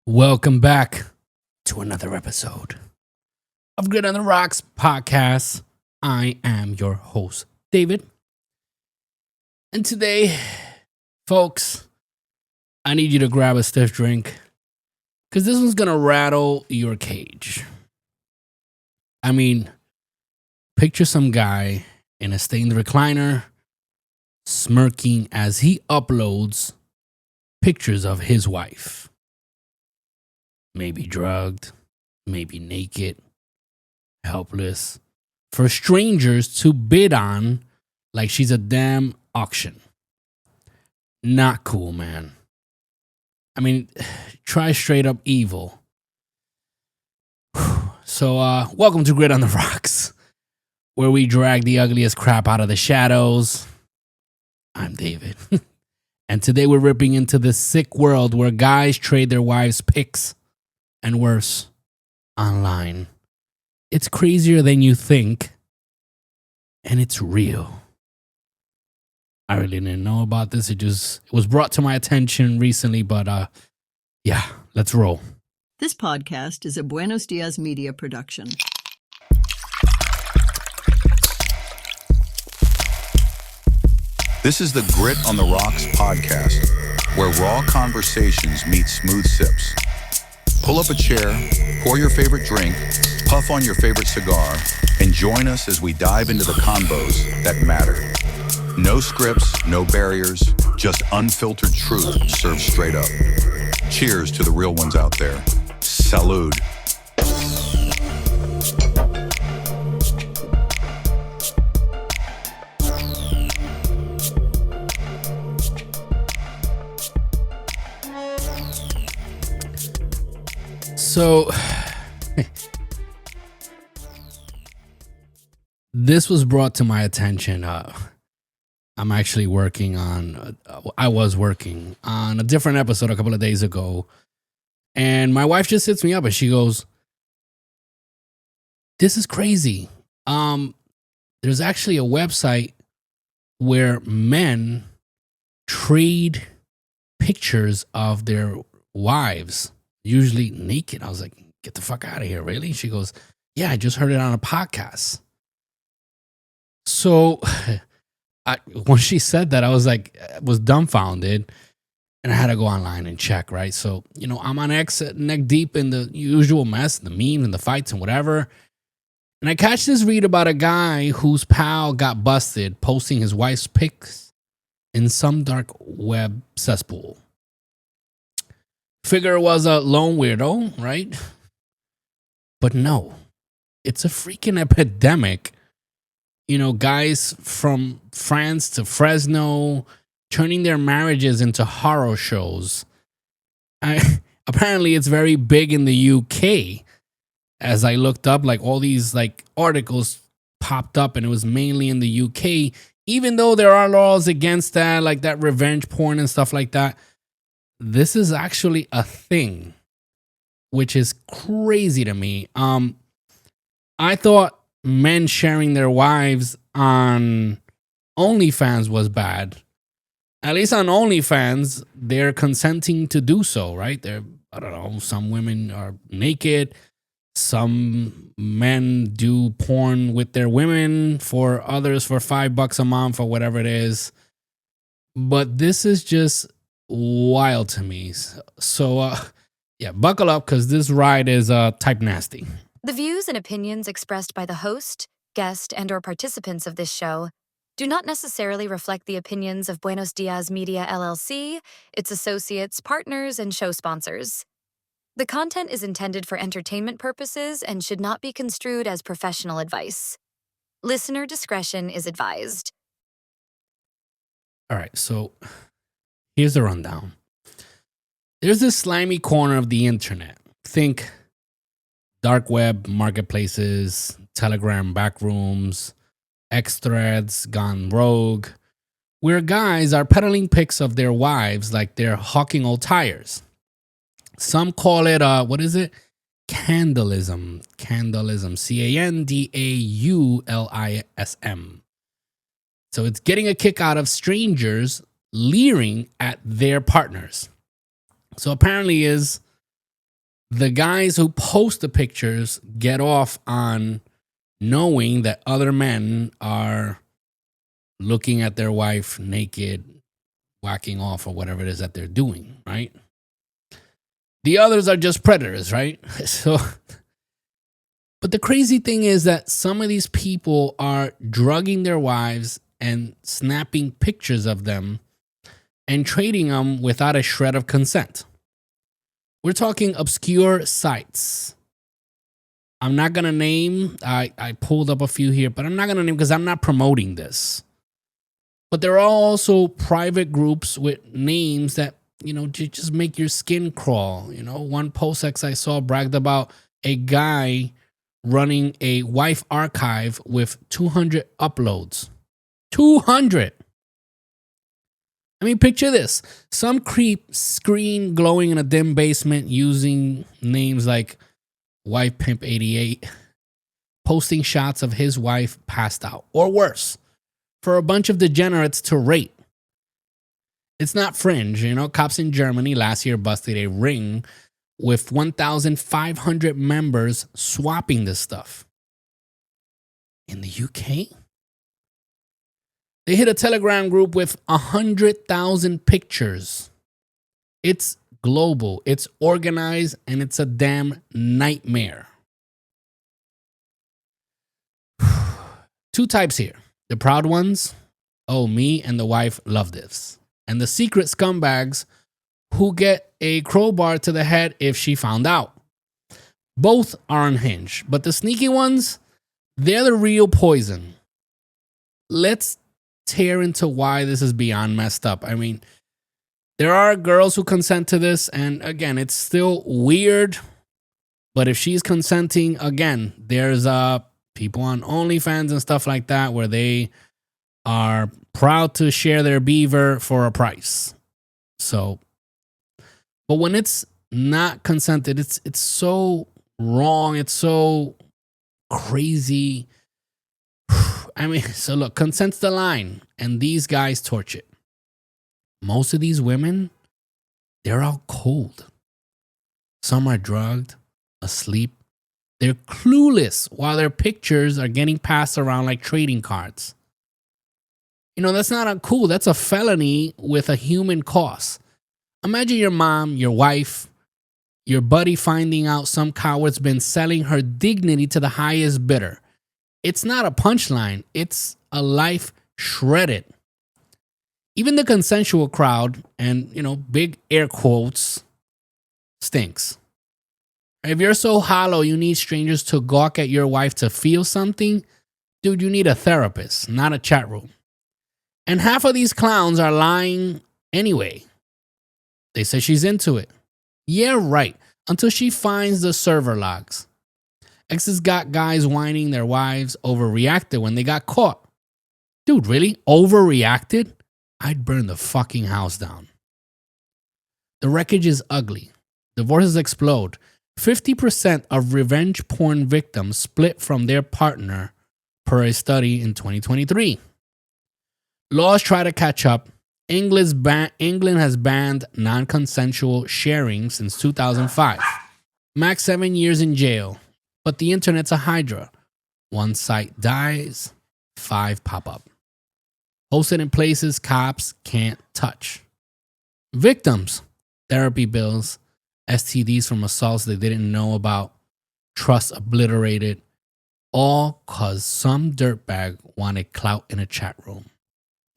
Welcome back to another episode of Good on the Rocks podcast. I am your host, David. And today, folks, I need you to grab a stiff drink because this one's going to rattle your cage. I mean, picture some guy in a stained recliner smirking as he uploads pictures of his wife. Maybe drugged, maybe naked, helpless, for strangers to bid on like she's a damn auction. Not cool, man. I mean, try straight up evil. So, welcome to Grit on the Rocks, where we drag the ugliest crap out of the shadows. I'm David. And today we're ripping into the sick world where guys trade their wives' pics and worse, online. It's crazier than you think, and it's real. I really didn't know about this. It was brought to my attention recently, but yeah, let's roll. This podcast is a Buenos Diaz media production. This is the Grit on the Rocks podcast, where raw conversations meet smooth sips. Pull up a chair, pour your favorite drink, puff on your favorite cigar, and join us as we dive into the convos that matter. No scripts, no barriers, just unfiltered truth served straight up. Cheers to the real ones out there. Salud. So, this was brought to my attention. I'm actually I was working on a different episode a couple of days ago. And my wife just hits me up and she goes, "This is crazy. There's actually a website where men trade pictures of their wives, usually naked." I was like, "Get the fuck out of here, really?" She goes, "Yeah, I just heard it on a podcast." So when she said that, I was dumbfounded, and I had to go online and check, right? So, I'm on X neck deep in the usual mess, the memes and the fights and whatever. And I catch this read about a guy whose pal got busted posting his wife's pics in some dark web cesspool. Figure it was a lone weirdo, right? But no, it's a freaking epidemic. Guys from France to Fresno turning their marriages into horror shows. Apparently, it's very big in the UK. As I looked up, all these articles popped up, and it was mainly in the UK. Even though there are laws against that, like that revenge porn and stuff like that, this is actually a thing, which is crazy to me. I thought men sharing their wives on OnlyFans was bad. At least on OnlyFans, they're consenting to do so, right? I don't know, some women are naked. Some men do porn with their women, for others for $5 a month or whatever it is. But this is just wild to me. So, yeah, buckle up because this ride is type nasty. The views and opinions expressed by the host, guest, and/or participants of this show do not necessarily reflect the opinions of Buenos Diaz Media LLC, its associates, partners, and show sponsors. The content is intended for entertainment purposes and should not be construed as professional advice. Listener discretion is advised. All right, so here's the rundown. There's this slimy corner of the internet. Think dark web marketplaces, Telegram backrooms, X threads gone rogue, where guys are peddling pics of their wives like they're hawking old tires. Some call it, Candalism. Candalism. Candaulism. So it's getting a kick out of strangers leering at their partners. So apparently is The guys who post the pictures get off on knowing that other men are looking at their wife naked, whacking off, or whatever it is that they're doing, right? The others are just predators, right? So, but the crazy thing is that some of these people are drugging their wives and snapping pictures of them and trading them without a shred of consent. We're talking obscure sites. I'm not going to name, I pulled up a few here, but I'm not going to name because I'm not promoting this. But there are also private groups with names that, just make your skin crawl. One post I saw bragged about a guy running a wife archive with 200 uploads. 200! I mean, picture this. Some creep screen glowing in a dim basement using names like Wife Pimp 88, posting shots of his wife passed out, or worse, for a bunch of degenerates to rate. It's not fringe. Cops in Germany last year busted a ring with 1,500 members swapping this stuff. In the UK, they hit a Telegram group with 100,000 pictures. It's global, it's organized, and it's a damn nightmare. Two types here. The proud ones, oh, me and the wife love this. And the secret scumbags who get a crowbar to the head if she found out. Both are unhinged, but the sneaky ones, they're the real poison. Let's tear into why this is beyond messed up. I mean, there are girls who consent to this, and again, it's still weird, but if she's consenting, again, there's people on OnlyFans and stuff like that where they are proud to share their beaver for a price. So, but when it's not consented, it's so wrong, it's so crazy. I mean, so look, consent's the line, and these guys torch it. Most of these women, they're all cold. Some are drugged, asleep. They're clueless while their pictures are getting passed around like trading cards. That's not cool. That's a felony with a human cost. Imagine your mom, your wife, your buddy finding out some coward's been selling her dignity to the highest bidder. It's not a punchline. It's a life shredded. Even the consensual crowd, and, big air quotes, stinks. If you're so hollow you need strangers to gawk at your wife to feel something, dude, you need a therapist, not a chat room. And half of these clowns are lying anyway. They say she's into it. Yeah, right. Until she finds the server logs. Exes got guys whining their wives overreacted when they got caught. Dude, really? Overreacted? I'd burn the fucking house down. The wreckage is ugly. Divorces explode. 50% of revenge porn victims split from their partner per a study in 2023. Laws try to catch up. England has banned non-consensual sharing since 2005. Max 7 years in jail. But the internet's a hydra. One site dies, 5 pop up. Hosted in places cops can't touch. Victims, therapy bills, STDs from assaults they didn't know about, trust obliterated, all cause some dirtbag wanted clout in a chat room.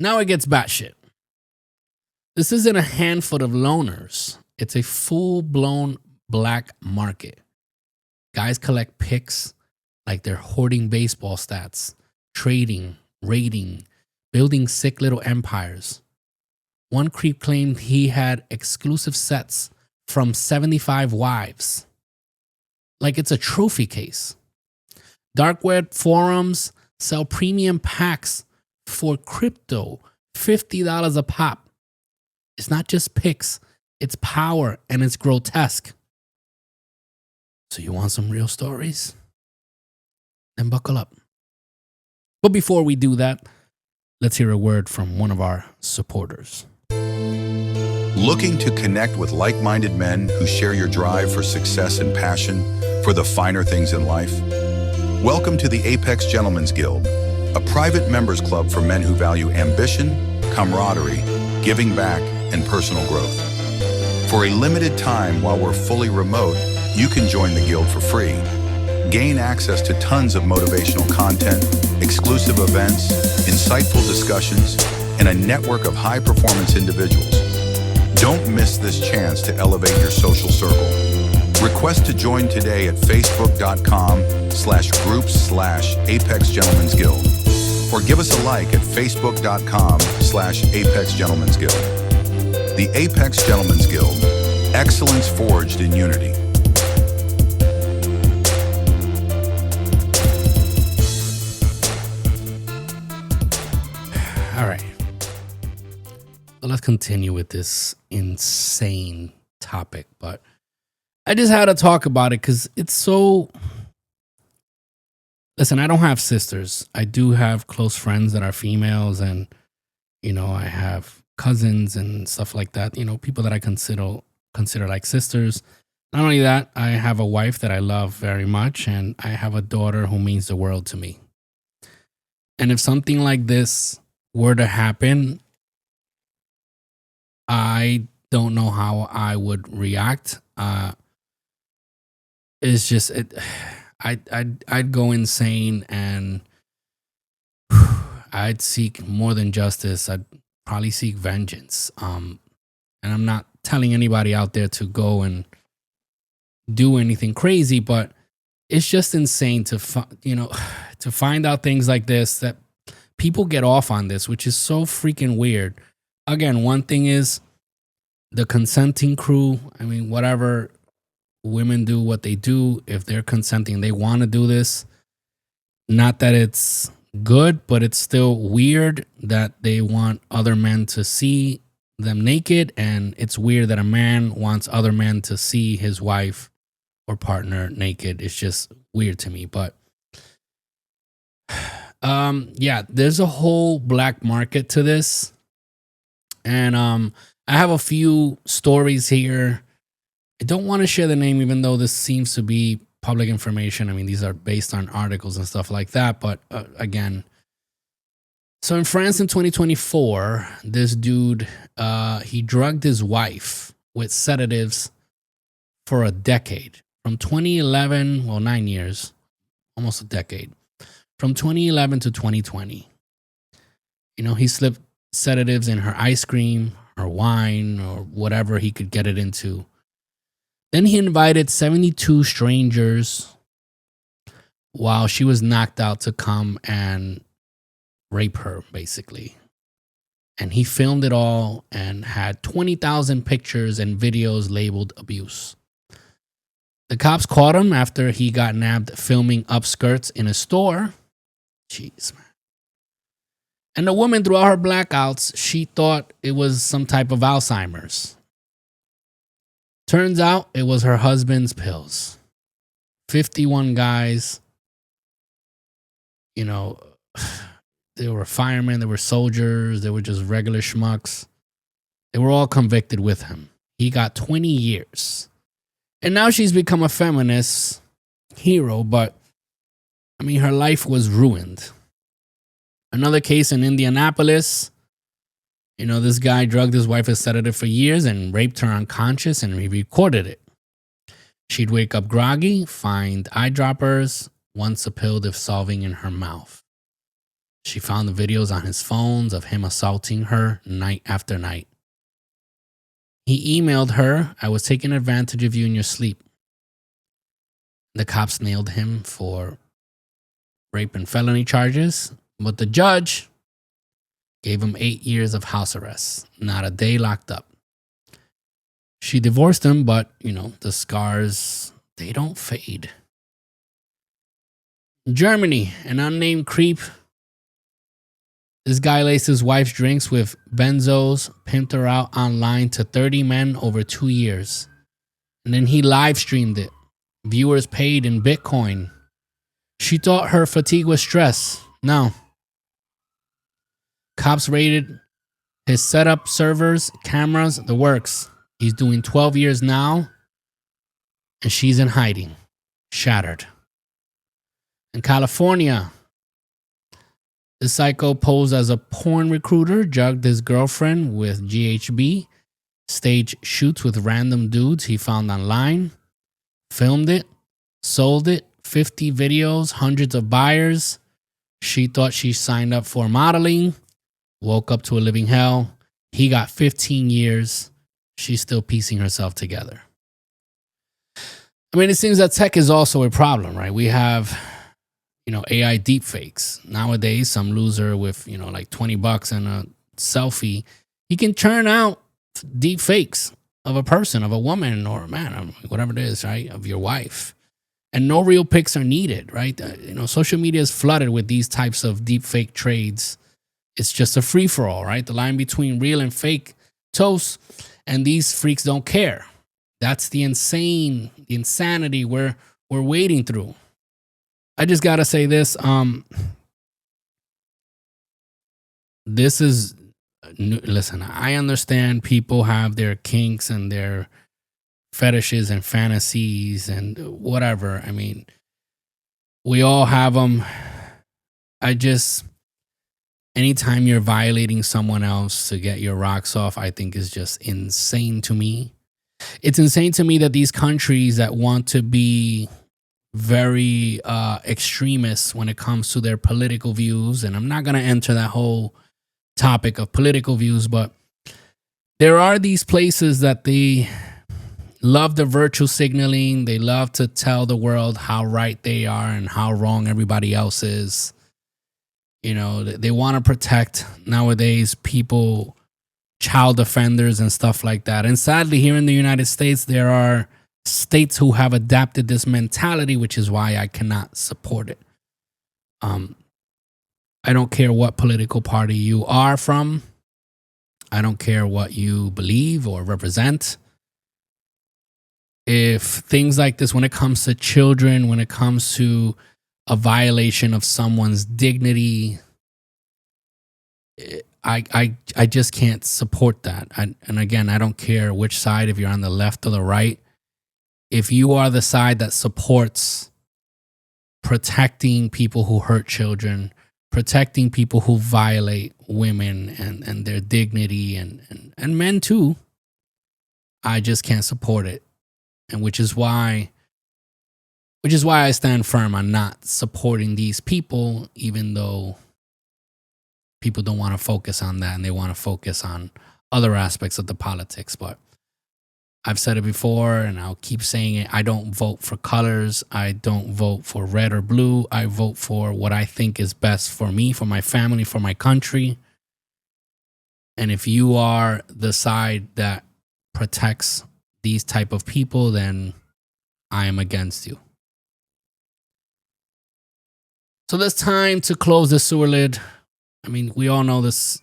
Now it gets batshit. This isn't a handful of loners. It's a full-blown black market. Guys collect pics like they're hoarding baseball stats, trading, raiding, building sick little empires. One creep claimed he had exclusive sets from 75 wives. Like it's a trophy case. Dark web forums sell premium packs for crypto, $50 a pop. It's not just pics, it's power, and it's grotesque. So you want some real stories? Then buckle up. But before we do that, let's hear a word from one of our supporters. Looking to connect with like-minded men who share your drive for success and passion for the finer things in life? Welcome to the Apex Gentlemen's Guild, a private members club for men who value ambition, camaraderie, giving back, and personal growth. For a limited time while we're fully remote, you can join the guild for free. Gain access to tons of motivational content, exclusive events, insightful discussions, and a network of high-performance individuals. Don't miss this chance to elevate your social circle. Request to join today at facebook.com/groups/Apex Gentlemen's Guild, or give us a like at facebook.com/Apex Gentlemen's Guild. The Apex Gentlemen's Guild, excellence forged in unity. All right. So let's continue with this insane topic, but I just had to talk about it because it's so... Listen, I don't have sisters. I do have close friends that are females, and, you know, I have cousins and stuff like that, you know, people that I consider like sisters. Not only that, I have a wife that I love very much, and I have a daughter who means the world to me. And if something like this were to happen, I don't know how I would react. It's just I'd go insane, and I'd seek more than justice. I'd probably seek vengeance. And I'm not telling anybody out there to go and do anything crazy, but it's just insane to find out things like this, that people get off on this, which is so freaking weird. Again, one thing is the consenting crew. I mean, whatever, women do what they do. If they're consenting, they want to do this. Not that it's good, but it's still weird that they want other men to see them naked. And it's weird that a man wants other men to see his wife or partner naked. It's just weird to me. But yeah, there's a whole black market to this. And I have a few stories here. I don't want to share the name, even though this seems to be public information. I mean, these are based on articles and stuff like that. But again, so in France in 2024, this dude, he drugged his wife with sedatives for a decade. From 2011, well, 9 years, almost a decade. From 2011 to 2020. You know, he slipped sedatives in her ice cream, her wine, or whatever he could get it into. Then he invited 72 strangers while she was knocked out to come and rape her, basically. And he filmed it all and had 20,000 pictures and videos labeled abuse. The cops caught him after he got nabbed filming upskirts in a store. Jeez, man. And the woman, throughout her blackouts, she thought it was some type of Alzheimer's. Turns out it was her husband's pills. 51 guys. You know, they were firemen, they were soldiers, they were just regular schmucks. They were all convicted with him. He got 20 years. And now she's become a feminist hero, but I mean, her life was ruined. Another case in Indianapolis. You know, this guy drugged his wife with sedative for years and raped her unconscious, and he recorded it. She'd wake up groggy, find eyedroppers, once a pill dissolving in her mouth. She found the videos on his phones of him assaulting her night after night. He emailed her, "I was taking advantage of you in your sleep." The cops nailed him for rape and felony charges, but the judge gave him 8 years of house arrest, not a day locked up. She divorced him, but, you know, the scars, they don't fade. Germany, an unnamed creep. This guy laced his wife's drinks with benzos, pimped her out online to 30 men over 2 years. And then he live streamed it. Viewers paid in Bitcoin. She thought her fatigue was stress. No. Cops raided His setup, servers, cameras, the works. He's doing 12 years now, and she's in hiding, shattered. In California, the psycho posed as a porn recruiter, drugged his girlfriend with GHB, staged shoots with random dudes he found online, filmed it, sold it, 50 videos, hundreds of buyers. She thought she signed up for modeling, woke up to a living hell. He got 15 years. She's still piecing herself together. I mean, it seems that tech is also a problem, right? We have, AI deepfakes. Nowadays, some loser with, like $20 and a selfie, he can churn out deepfakes of a person, of a woman or a man, whatever it is, right? Of your wife. And no real pics are needed, right? Social media is flooded with these types of deepfake trades. It's just a free-for-all, right? The line between real and fake toast, and these freaks don't care. That's the insanity we're wading through. I just gotta say this. Listen, I understand people have their kinks and their fetishes and fantasies and whatever. I mean, we all have them. Anytime you're violating someone else to get your rocks off, I think is just insane to me. It's insane to me that these countries that want to be very extremist when it comes to their political views, and I'm not going to enter that whole topic of political views, but there are these places that they love the virtue signaling. They love to tell the world how right they are and how wrong everybody else is. They want to protect nowadays people, child offenders and stuff like that. And sadly, here in the United States, there are states who have adapted this mentality, which is why I cannot support it. I don't care what political party you are from. I don't care what you believe or represent. If things like this, when it comes to children, when it comes to a violation of someone's dignity, I just can't support that. And again, I don't care which side, if you're on the left or the right. If you are the side that supports protecting people who hurt children, protecting people who violate women and their dignity and men too, I just can't support it. And which is why I stand firm on not supporting these people, even though people don't want to focus on that and they want to focus on other aspects of the politics. But I've said it before and I'll keep saying it. I don't vote for colors. I don't vote for red or blue. I vote for what I think is best for me, for my family, for my country. And if you are the side that protects these type of people, then I am against you. So there's time to close the sewer lid. I mean, we all know this.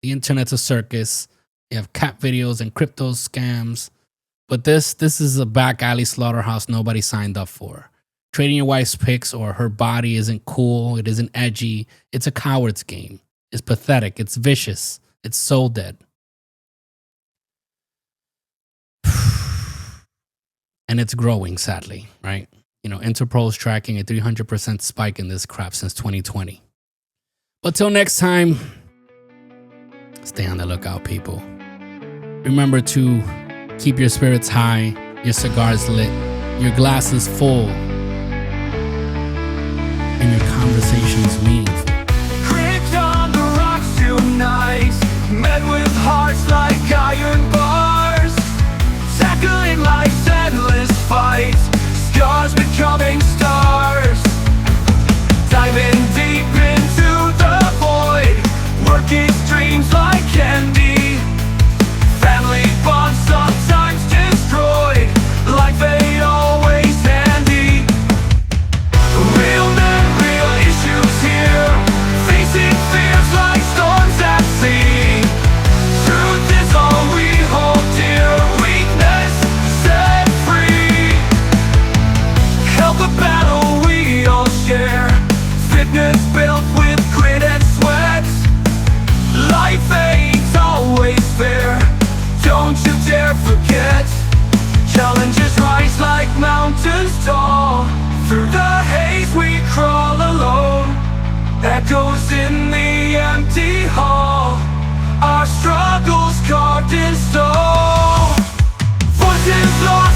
The internet's a circus. You have cat videos and crypto scams. But this is a back alley slaughterhouse nobody signed up for. Trading your wife's pics or her body isn't cool. It isn't edgy. It's a coward's game. It's pathetic. It's vicious. It's soul dead. And it's growing, sadly, right? Interpol's tracking a 300% spike in this crap since 2020. But till next time, stay on the lookout, people. Remember to keep your spirits high, your cigars lit, your glasses full, and your conversations meaningful. Cribbed on the rocks tonight, met with hearts like iron bars, tackling life's endless fight, scars becoming stars, diving deep into the void, working dreams like candy, family bonds sometimes destroyed, like fate always handy. Real men, real issues here, facing fears like storms at sea. Truth is all we hold dear, weakness, say emotions lost